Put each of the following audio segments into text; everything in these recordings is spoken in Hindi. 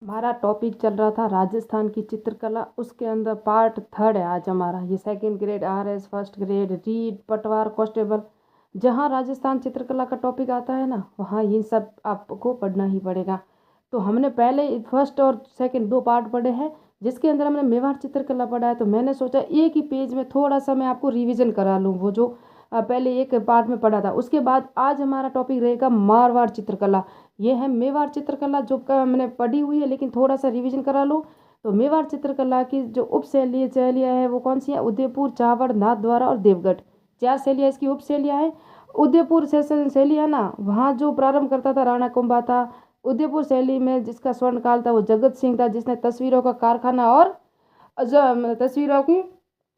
हमारा टॉपिक चल रहा था राजस्थान की चित्रकला। उसके अंदर पार्ट थर्ड है आज हमारा। ये second grade RS, first grade read, पटवार, कांस्टेबल। जहाँ राजस्थान चित्रकला का टॉपिक आता है ना, वहाँ ये सब आपको पढ़ना ही पड़ेगा। तो हमने पहले फर्स्ट और सेकंड दो पार्ट पढ़े हैं, जिसके अंदर हमने मेवाड़ चित्रकला पढ़ा है। तो मैंने सोचा एक ही पेज में थोड़ा सा मैं आपको रिवीजन करा लूँ, वो जो पहले एक पार्ट में पढ़ा था। उसके बाद आज हमारा टॉपिक रहेगा मारवाड़ चित्रकला। ये है मेवाड़ चित्रकला जो मैंने पढ़ी हुई है, लेकिन थोड़ा सा रिवीजन करा लो। तो मेवाड़ चित्रकला की जो उप शैलियाँ है वो कौन सी है? उदयपुर, चावड़, नाथद्वारा और देवगढ़। चार शैलियाँ इसकी उप शैलियाँ हैं। उदयपुर शैली है ना, वहाँ जो प्रारंभ करता था राणा कुंभा था। उदयपुर शैली में जिसका स्वर्ण काल था वो जगत सिंह था, जिसने तस्वीरों का कारखाना और तस्वीरों की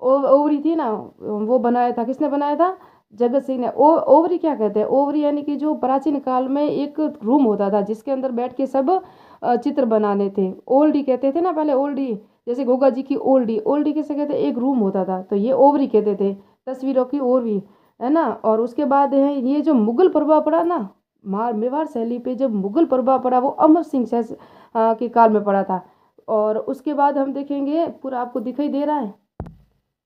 ओवरी थी ना, वो बनाया था। किसने बनाया था? जगत सिंह ने। ओवरी क्या कहते हैं? ओवरी यानी कि जो प्राचीन काल में एक रूम होता था, जिसके अंदर बैठ के सब चित्र बनाने थे। ओल्डी कहते थे ना पहले, ओल्डी। जैसे गोगा जी की ओल्डी, ओल्डी किसे कहते हैं? एक रूम होता था, तो ये ओवरी कहते थे, तस्वीरों की ओवरी, है ना। और उसके बाद है ये जो मुगल प्रभाव पड़ा ना, मेवाड़ शैली पे जब मुगल प्रभाव पड़ा, वो अमर सिंह के काल में पड़ा था। और उसके बाद हम देखेंगे, पूरा आपको दिखाई दे रहा है?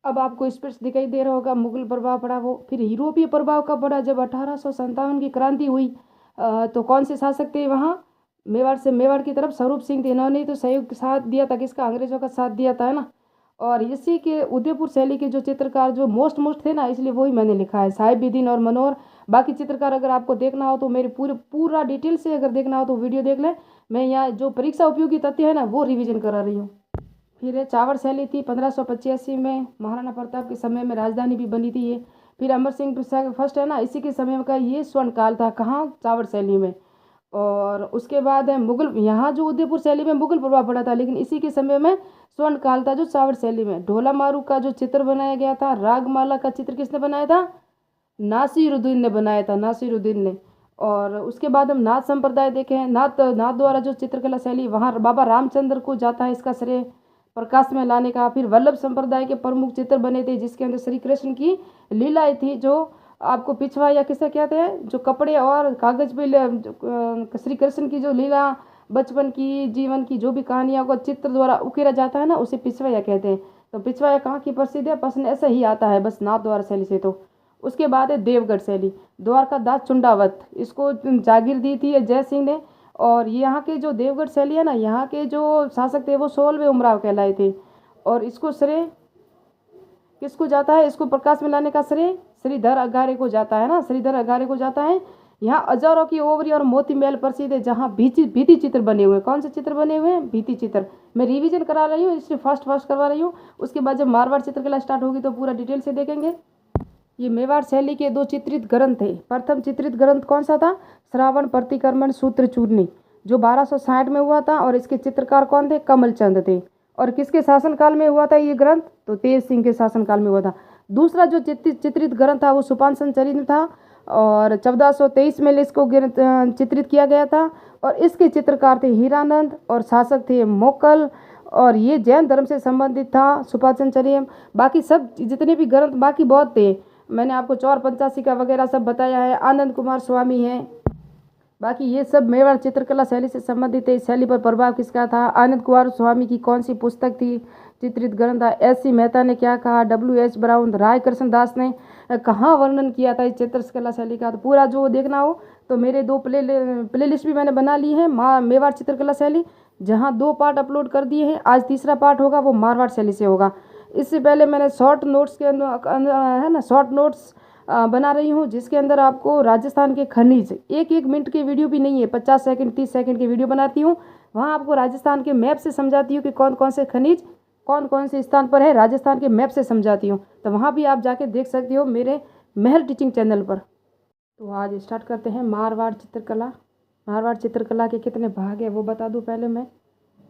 अब आपको स्पष्ट दिखाई दे रहा होगा। मुगल प्रभाव पड़ा, वो फिर यूरोपीय प्रभाव कब पड़ा? जब 1857 की क्रांति हुई। तो कौन से शासक थे वहाँ? मेवाड़ से, मेवाड़ की तरफ स्वरूप सिंह थे। इन्होंने तो संयुक्त साथ दिया था, किसका? अंग्रेजों का साथ दिया था, है ना। और इसी के उदयपुर शैली के जो चित्रकार जो मोस्ट थे ना, इसलिए वही मैंने लिखा है, साहिबुद्दीन और मनोहर। बाकी चित्रकार अगर आपको देखना हो तो मेरे पूरा डिटेल से अगर देखना हो तो वीडियो देख लें। मैं यहाँ जो परीक्षा उपयोगी तथ्य है ना, वो रिवीजन करा रही हूँ। फिर चावड़ शैली थी 1585 में, महाराणा प्रताप के समय में राजधानी भी बनी थी ये। फिर अमर सिंह फर्स्ट है ना, इसी के समय का ये स्वर्ण काल था। कहाँ? चावड़ शैली में। और उसके बाद है मुगल, यहाँ जो उदयपुर शैली में मुगल प्रभाव पड़ा था, लेकिन इसी के समय में स्वर्ण काल था जो चावड़ शैली में। ढोला मारू का जो चित्र बनाया गया था, रागमाला का चित्र किसने बनाया था? नासिरुद्दीन ने बनाया था, नासिरुद्दीन ने। और उसके बाद हम नाथ संप्रदाय देखें, नाथ नाथ द्वारा जो चित्रकला शैली, वहाँ बाबा रामचंद्र को जाता है इसका श्रेय प्रकाश में लाने का। फिर वल्लभ संप्रदाय के प्रमुख चित्र बने थे, जिसके अंदर श्री कृष्ण की लीलाएं थी, जो आपको पिछवा या किसे कहते हैं, जो कपड़े और कागज पे श्री कृष्ण की जो लीला, बचपन की, जीवन की जो भी कहानियां को चित्र द्वारा उकेरा जाता है ना, उसे पिछवाया कहते हैं। तो पिछवाया कहाँ की प्रसिद्ध है? प्रश्न ऐसा ही आता है बस, नाथ द्वारा शैली से। तो उसके बाद है देवगढ़ शैली। द्वारकादास चुंडावत, इसको जागीर दी थी जय सिंह ने। और यहाँ के जो देवगढ़ शैली है ना, यहाँ के जो शासक थे वो 16वें उमराव कहलाए थे। और इसको श्रेय किसको जाता है? इसको प्रकाश में लाने का श्रेय श्रीधर अघारे को जाता है ना, श्रीधर अघारे को जाता है। यहाँ हजारों की ओवरी और मोती महल प्रसिद्ध है, जहाँ भित्ति चित्र बने हुए हैं। कौन से चित्र बने हुए हैं? भित्ति चित्र। मैं रिवीजन करा रही हूँ, इसलिए फर्स्ट करवा रही हूँ। उसके बाद जब मारवाड़ चित्रकला स्टार्ट होगी तो पूरा डिटेल से देखेंगे। ये मेवाड़ शैली के दो चित्रित ग्रंथ थे। प्रथम चित्रित ग्रंथ कौन सा था? श्रावण प्रतिक्रमण सूत्र चूर्णी, जो 1260 में हुआ था। और इसके चित्रकार कौन थे? कमलचंद थे। और किसके शासनकाल में हुआ था ये ग्रंथ? तो तेज सिंह के शासनकाल में हुआ था। दूसरा जो चित्रित ग्रंथ था वो सुपांसन चरित्र था, और 1423 में इसको चित्रित किया गया था। और इसके चित्रकार थे हीरानंद और शासक थे मोकल। और ये जैन धर्म से संबंधित था सुपांसन चरित्र। बाकी सब जितने भी ग्रंथ बाकी बहुत थे, मैंने आपको चौर पंचासी का वगैरह सब बताया है। आनंद कुमार स्वामी हैं। बाकी ये सब मेवाड़ चित्रकला शैली से संबंधित है। इस शैली पर प्रभाव किसका था? आनंद कुमार स्वामी की कौन सी पुस्तक थी? चित्रित ग्रंथ था। एस सी मेहता ने क्या कहा? डब्ल्यू एच ब्राउन, राय कृष्ण दास ने कहाँ वर्णन किया था इस चित्रकला शैली का? तो पूरा जो देखना हो तो मेरे दो प्ले लिस्ट भी मैंने बना ली है, मेवाड़ चित्रकला शैली, जहाँ दो पार्ट अपलोड कर दिए हैं। आज तीसरा पार्ट होगा, वो मारवाड़ शैली से होगा। इससे पहले मैंने शॉर्ट नोट्स के अंदर है ना, शॉर्ट नोट्स बना रही हूँ, जिसके अंदर आपको राजस्थान के खनिज, एक एक मिनट की वीडियो भी नहीं है, 50 सेकंड 30 सेकंड की वीडियो बनाती हूँ। वहाँ आपको राजस्थान के मैप से समझाती हूँ कि कौन कौन से खनिज कौन कौन से स्थान पर है, राजस्थान के मैप से समझाती हूँ। तो वहाँ भी आप जाके देख सकते हो मेरे महल टीचिंग चैनल पर। तो आज स्टार्ट करते हैं मारवाड़ चित्रकला। मारवाड़ चित्रकला के कितने भाग है वो बता दूँ पहले मैं।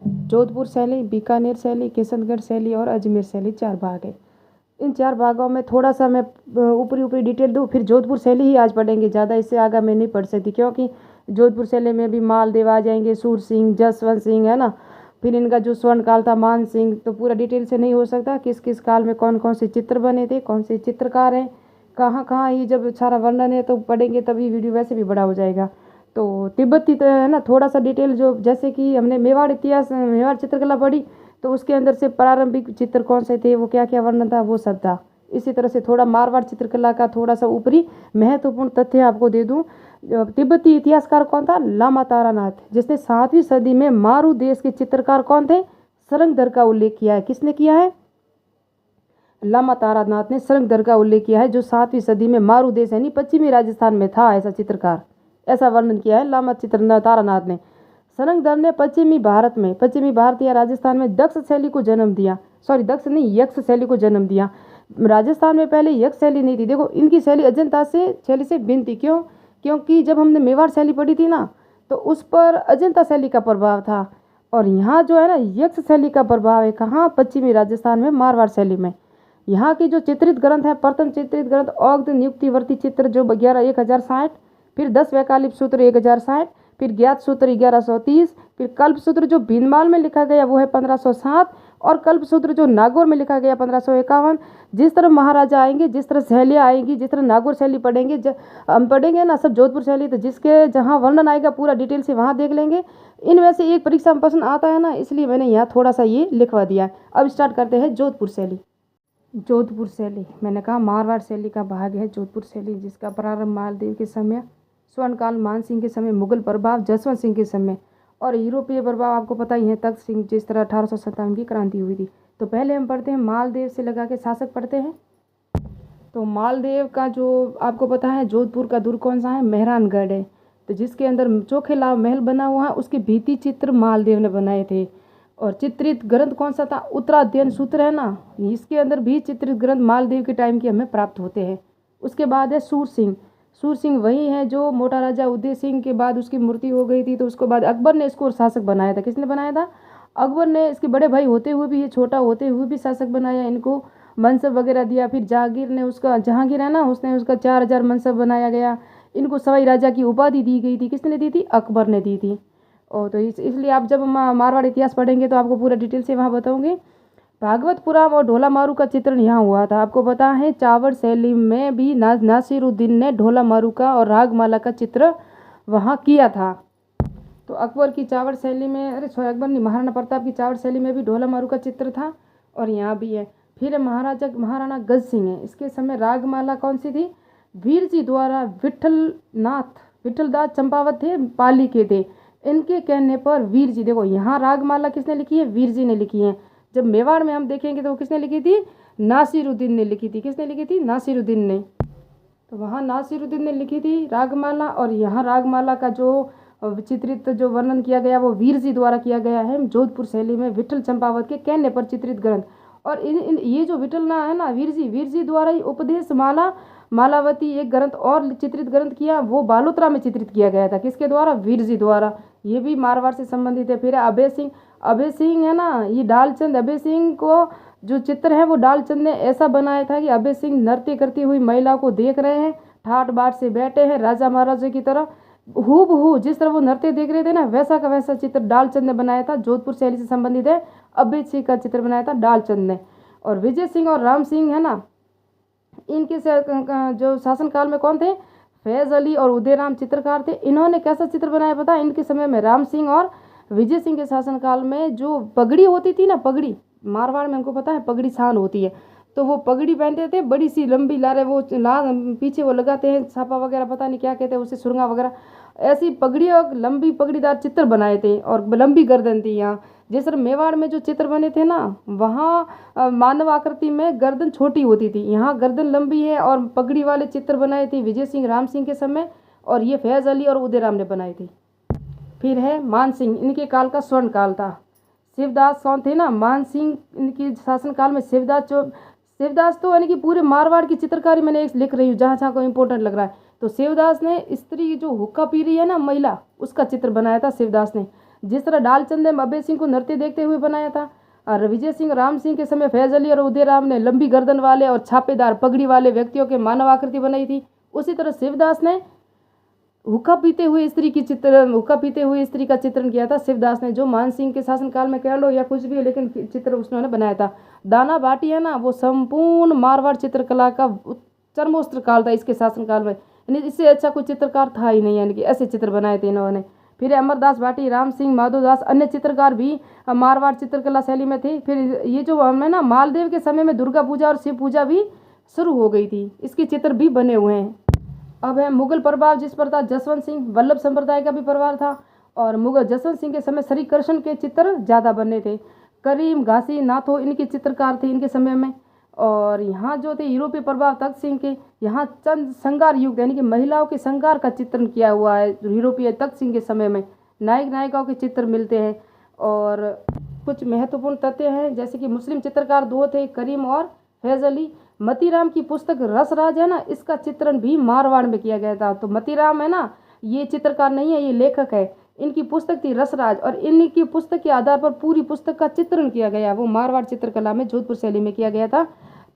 जोधपुर शैली, बीकानेर शैली, किशनगढ़ शैली और अजमेर शैली, 4 भाग है। इन 4 भागों में थोड़ा सा मैं ऊपरी डिटेल दूँ। फिर जोधपुर शैली ही आज पढ़ेंगे, ज़्यादा इससे आगे मैं नहीं पढ़ सकती, क्योंकि जोधपुर शैली में भी मालदेव आ जाएंगे, सूर सिंह, जसवंत सिंह, है ना। फिर इनका जो स्वर्ण काल था मान सिंह, तो पूरा डिटेल से नहीं हो सकता। किस किस काल में कौन कौन से चित्र बने थे, कौन से चित्रकार हैं, कहाँ कहाँ, ये जब सारा वर्णन है तो पढ़ेंगे तभी वीडियो वैसे भी बड़ा हो जाएगा। तो तिब्बती तो है ना, थोड़ा सा डिटेल जो, जैसे कि हमने मेवाड़ इतिहास, मेवाड़ चित्रकला पढ़ी, तो उसके अंदर से प्रारंभिक चित्र कौन से थे, वो क्या क्या वर्णन था, वो सब था। इसी तरह से थोड़ा मारवाड़ चित्रकला का थोड़ा सा ऊपरी महत्वपूर्ण तथ्य आपको दे दूं। तिब्बती इतिहासकार कौन था, लामा तारानाथ, जिसने 7वीं सदी में मारू देश के चित्रकार कौन थे, सरंगधर का उल्लेख किया है। किसने किया है, लामा तारानाथ ने सरंगधर का उल्लेख किया है, जो 7वीं सदी में मारू देश यानी पश्चिमी राजस्थान में था ऐसा चित्रकार, ऐसा वर्णन किया है लामा चित्र तारानाथ ने। सरंगधर ने पश्चिमी भारत या राजस्थान में दक्ष शैली को जन्म दिया, सॉरी दक्ष नहीं, यक्ष शैली को जन्म दिया। राजस्थान में पहले यक्ष शैली नहीं थी। देखो इनकी शैली अजंता से शैली से भिन्न थी। क्यों, क्योंकि जब हमने मेवाड़ शैली पढ़ी थी ना, तो उस पर अजंता शैली का प्रभाव था, और यहाँ जो है ना यक्ष शैली का प्रभाव है। कहाँ, पश्चिमी राजस्थान में मारवाड़ शैली में। यहाँ की जो चित्रित ग्रंथ है, प्रथम चित्रित ग्रंथ औग्ध नियुक्तिवर्ती चित्र जो 1060, फिर 10 वैकल्पिक सूत्र 1060, फिर ज्ञात सूत्र 1130, फिर कल्प सूत्र जो भीनमाल में लिखा गया वो है 1507, और कल्प सूत्र जो नागौर में लिखा गया 1551। जिस तरह महाराजा आएंगे, जिस तरह शैलियाँ आएंगी, जिस तरह नागौर शैली पढ़ेंगे, हम पढ़ेंगे ना सब जोधपुर शैली, तो जिसके जहाँ वर्णन आएगा पूरा डिटेल से वहाँ देख लेंगे। इनमें से एक परीक्षा में प्रश्न आता है ना, इसलिए मैंने यहाँ थोड़ा सा ये लिखवा दिया है। अब स्टार्ट करते हैं जोधपुर शैली। जोधपुर शैली, मैंने कहा मारवाड़ शैली का भाग है जोधपुर शैली, जिसका प्रारंभ मालदेव के समय, स्वर्णकाल मान सिंह के समय, मुगल प्रभाव जसवंत सिंह के समय, और यूरोपीय प्रभाव आपको पता ही है तख्त सिंह, जिस तरह 1857 की क्रांति हुई थी। तो पहले हम पढ़ते हैं मालदेव से लगा के शासक पढ़ते हैं। तो मालदेव का जो आपको पता है, जोधपुर का दुर्ग कौन सा है, मेहरानगढ़ है। तो जिसके अंदर चोखेलाव महल बना हुआ है, उसके भित्ति चित्र मालदेव ने बनाए थे। और चित्रित ग्रंथ कौन सा था, उत्तराध्ययन सूत्र है ना, इसके अंदर भी चित्रित ग्रंथ मालदेव के टाइम के हमें प्राप्त होते हैं। उसके बाद है सूर सिंह। सूर सिंह वही है जो मोटा राजा उदय सिंह के बाद उसकी मृत्यु हो गई थी, तो उसके बाद अकबर ने इसको शासक बनाया था। किसने बनाया था, अकबर ने। इसके बड़े भाई होते हुए भी, ये छोटा होते हुए भी शासक बनाया, इनको मनसब वगैरह दिया। फिर जहांगीर ने उसका, जहांगीर है ना, उसने उसका 4000 मनसब बनाया गया। इनको सवाई राजा की उपाधि दी गई थी। किसने दी थी, अकबर ने दी थी। और तो इसलिए आप जब मारवाड़ इतिहास पढ़ेंगे तो आपको पूरा डिटेल से वहाँ बताऊंगे। भागवत पुराण और ढोला मारू का चित्रण यहाँ हुआ था। आपको पता है चावड़ शैली में भी नासिरुद्दीन ने ढोला मारू का और रागमाला का चित्र वहाँ किया था। तो अकबर की चावड़ शैली में, अरे सॉरी अकबर नहीं, महाराणा प्रताप की चावड़ शैली में भी ढोला मारू का चित्र था, और यहाँ भी है। फिर महाराणा गज सिंह है, इसके समय रागमाला कौन सी थी, वीर जी द्वारा विठलदास चंपावत थे, पाली के थे। इनके कहने पर वीर जी, देखो यहाँ रागमाला किसने लिखी है, वीर जी ने लिखी है। जब मेवाड़ में हम देखेंगे तो किसने लिखी थी, नासिरुद्दीन ने लिखी थी। किसने लिखी थी, नासिरुद्दीन ने। तो वहाँ नासिरुद्दीन ने लिखी थी रागमाला, और यहाँ रागमाला का जो चित्रित जो वर्णन किया गया वो वीर जी द्वारा किया गया है, जोधपुर शैली में विठल चंपावत के कहने पर चित्रित ग्रंथ। और इन ये जो विठल ना है ना, वीर जी द्वारा ही उपदेश मालावती एक ग्रंथ और चित्रित ग्रंथ किया, वो बालोतरा में चित्रित किया गया था। किसके द्वारा, वीर जी द्वारा। ये भी मारवाड़ से संबंधित है। फिर अभय सिंह है ना, ये डालचंद, अभय सिंह को जो चित्र है वो डालचंद ने ऐसा बनाया था कि अभय सिंह नृत्य करती हुई महिला को देख रहे हैं, ठाट बाट से बैठे हैं राजा महाराजा की तरह, हूबहू जिस तरह वो नृत्य देख रहे थे ना, वैसा का वैसा चित्र डालचंद ने बनाया था। जोधपुर शैली से संबंधित है, अभय सिंह का चित्र बनाया था डालचंद ने। और विजय सिंह और राम सिंह है ना, इनके जो शासनकाल में कौन थे, फैज अली और उदयराम चित्रकार थे। इन्होंने कैसा चित्र बनाया पता है, इनके समय में राम सिंह और विजय सिंह के शासनकाल में जो पगड़ी होती थी ना, पगड़ी मारवाड़ में हमको पता है पगड़ी शान होती है, तो वो पगड़ी पहनते थे, बड़ी सी लंबी लारे, वो पीछे वो लगाते हैं छापा वगैरह, पता नहीं क्या कहते हैं उसे, सुरंगा वगैरह, ऐसी पगड़ी और लंबी पगड़ीदार चित्र बनाए थे, और लंबी गर्दन थी। यहाँ जिस तरह मेवाड़ में जो चित्र बने थे ना, वहाँ मानव आकृति में गर्दन छोटी होती थी, यहाँ गर्दन लंबी है, और पगड़ी वाले चित्र बनाए थे विजय सिंह राम सिंह के समय, और ये फैज अली और उदयराम ने बनाए थे। फिर है मान सिंह, इनके काल का स्वर्ण काल था। शिवदास कौन थे ना, मान सिंह, इनकी शासनकाल में शिवदास तो यानी कि पूरे मारवाड़ की चित्रकारी मैंने एक लिख रही हूँ जहाँ जहाँ को इम्पोर्टेंट लग रहा है। तो शिवदास ने स्त्री जो हुक्का पी रही है ना, महिला, उसका चित्र बनाया था शिवदास ने। जिस तरह डालचंद ने अभय सिंह को नृत्य देखते हुए बनाया था, और विजय सिंह राम सिंह के समय फैज अली और उदयराम ने लंबी गर्दन वाले और छापेदार पगड़ी वाले व्यक्तियों के मानव आकृति बनाई थी। उसी तरह शिवदास ने हुक्का पीते हुए स्त्री का चित्रण किया था शिवदास ने, जो मान सिंह के शासनकाल में कह लो या कुछ भी, लेकिन चित्र उसने बनाया था। दाना बाटी है ना, वो संपूर्ण मारवाड़ चित्रकला का चरमोत्तर काल था इसके शासनकाल में। यानी इससे अच्छा कोई चित्रकार था ही नहीं, यानी कि ऐसे चित्र बनाए थे इन्होंने। फिर अमरदास भाटी, राम सिंह, माधवदास, अन्य चित्रकार भी मारवाड़ चित्रकला शैली में थे। फिर ये जो हमें ना मालदेव के समय में दुर्गा पूजा और शिव पूजा भी शुरू हो गई थी, इसके चित्र भी बने हुए हैं। अब है मुगल प्रभाव, जिस पर था जसवंत सिंह, वल्लभ संप्रदाय का भी प्रभाव था। और मुगल जसवंत सिंह के समय श्री कृष्ण के चित्र ज़्यादा बने थे। करीम, घासी, नाथो इनके चित्रकार थे इनके समय में। और यहाँ जो थे यूरोपीय प्रभाव तख्त सिंह के, यहाँ चंद श्रृंगार युग यानी कि महिलाओं के श्रृंगार का चित्रण किया हुआ है यूरोपीय तख्त सिंह के समय में। नायक नायिकाओं के चित्र मिलते हैं। और कुछ महत्वपूर्ण तथ्य हैं, जैसे कि मुस्लिम चित्रकार दो थे, करीम और फैज अली। मतीराम की पुस्तक रसराज है ना, इसका चित्रण भी मारवाड़ में किया गया था। तो मतीराम है ना, ये चित्रकार नहीं है, ये लेखक है। इनकी पुस्तक थी रसराज, और इनकी पुस्तक के आधार पर पूरी पुस्तक का चित्रण किया गया, वो मारवाड़ चित्रकला में जोधपुर शैली में किया गया था।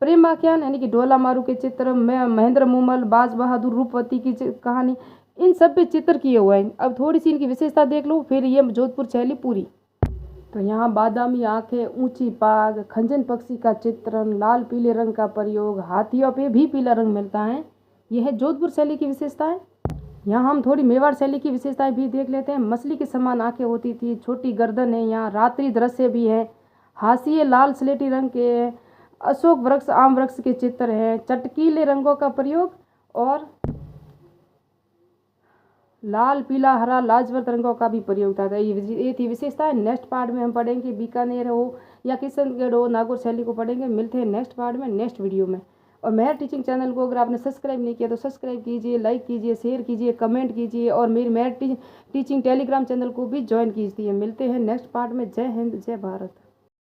प्रेम आख्यान यानी कि डोला मारू के चित्र में महेंद्र मूमल, बाज बहादुर, रूपवती की कहानी, इन सब पे चित्र किए हुए हैं। अब थोड़ी सी इनकी विशेषता देख लो, फिर ये जोधपुर शैली पूरी। तो यहाँ बादामी आंखें, ऊंची पाग, खंजन पक्षी का चित्रण, लाल पीले रंग का प्रयोग, हाथियों पे भी पीला रंग मिलता है। यह है जोधपुर शैली की विशेषताएं। यहाँ हम थोड़ी मेवाड़ शैली की विशेषताएं भी देख लेते हैं। मछली के समान आंखें होती थी, छोटी गर्दन है, यहाँ रात्रि दृश्य भी है, हाशिए लाल स्लेटी रंग के हैं, अशोक वृक्ष, आम वृक्ष के चित्र हैं, चटकीले रंगों का प्रयोग, और लाल पीला हरा लाजवंत रंगों का भी प्रयोग था। ये थी विशेषताएं। नेक्स्ट पार्ट में हम पढ़ेंगे बीकानेर हो या किशनगढ़ हो, नागौर शैली को पढ़ेंगे। मिलते हैं नेक्स्ट पार्ट में, नेक्स्ट वीडियो में। और मेहर टीचिंग चैनल को अगर आपने सब्सक्राइब नहीं किया तो सब्सक्राइब कीजिए, लाइक कीजिए, शेयर कीजिए, कमेंट कीजिए, और मेरी मेहर टीचिंग टेलीग्राम चैनल को भी ज्वाइन कीजिए। मिलते हैं नेक्स्ट पार्ट में। जय हिंद, जय भारत।